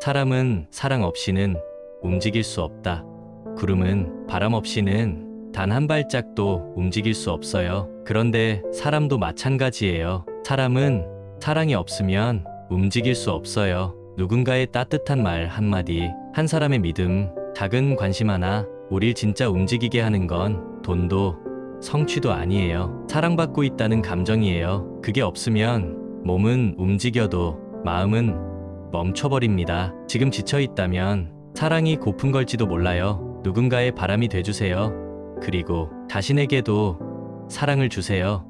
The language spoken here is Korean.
사람은 사랑 없이는 움직일 수 없다. 구름은 바람 없이는 단 한 발짝도 움직일 수 없어요. 그런데 사람도 마찬가지예요. 사람은 사랑이 없으면 움직일 수 없어요. 누군가의 따뜻한 말 한마디, 한 사람의 믿음, 작은 관심 하나, 우릴 진짜 움직이게 하는 건 돈도 성취도 아니에요. 사랑받고 있다는 감정이에요. 그게 없으면 몸은 움직여도 마음은 멈춰버립니다. 지금 지쳐있다면 사랑이 고픈 걸지도 몰라요. 누군가의 바람이 돼주세요. 그리고 자신에게도 사랑을 주세요.